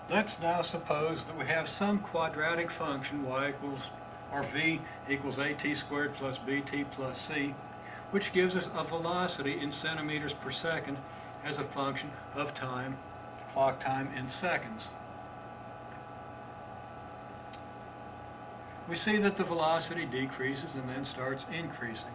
Let's now suppose that we have some quadratic function y equals, or v equals at squared plus bt plus c, which gives us a velocity in centimeters per second as a function of time, clock time in seconds. We see that the velocity decreases and then starts increasing.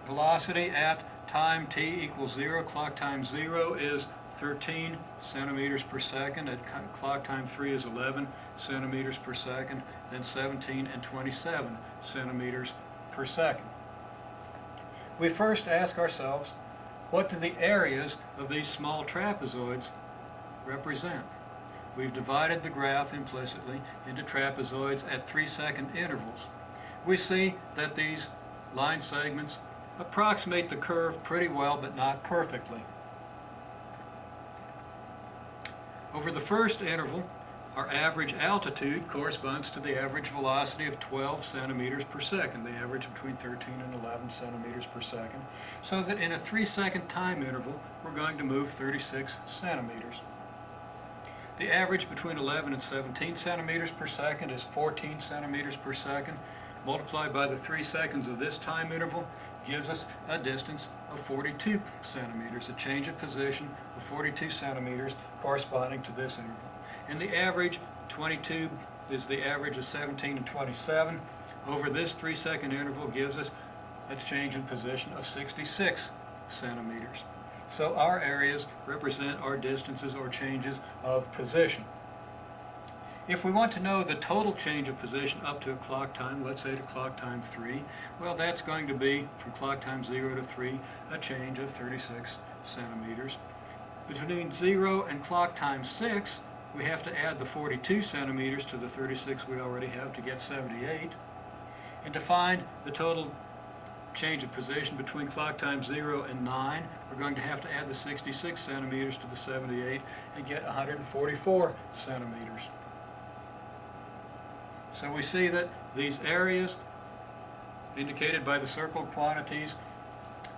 Velocity at time t equals 0, clock time 0 is 13 centimeters per second, at clock time 3 is 11 centimeters per second, then 17 and 27 centimeters per second. We first ask ourselves, what do the areas of these small trapezoids represent? We've divided the graph implicitly into trapezoids at 3-second intervals. We see that these line segments approximate the curve pretty well, but not perfectly. Over the first interval, our average altitude corresponds to the average velocity of 12 centimeters per second, the average between 13 and 11 centimeters per second, so that in a 3-second time interval, we're going to move 36 centimeters. The average between 11 and 17 centimeters per second is 14 centimeters per second. Multiplied by the 3 seconds of this time interval gives us a distance of 42 centimeters, a change of position of 42 centimeters corresponding to this interval. And the average, 22, is the average of 17 and 27. Over this 3-second interval gives us a change in position of 66 centimeters. So our areas represent our distances or changes of position. If we want to know the total change of position up to a clock time, let's say to clock time 3, well, that's going to be from clock time 0 to 3, a change of 36 centimeters. Between 0 and clock time 6, we have to add the 42 centimeters to the 36 we already have to get 78. And to find the total change of position between clock time 0 and 9, we're going to have to add the 66 centimeters to the 78 and get 144 centimeters. So we see that these areas indicated by the circled quantities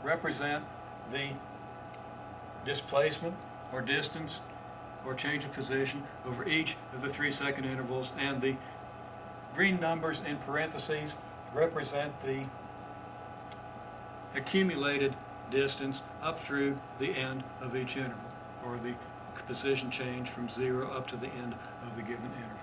represent the displacement or distance or change of position over each of the 3-second intervals, and the green numbers in parentheses represent the accumulated distance up through the end of each interval, or the position change from 0 up to the end of the given interval.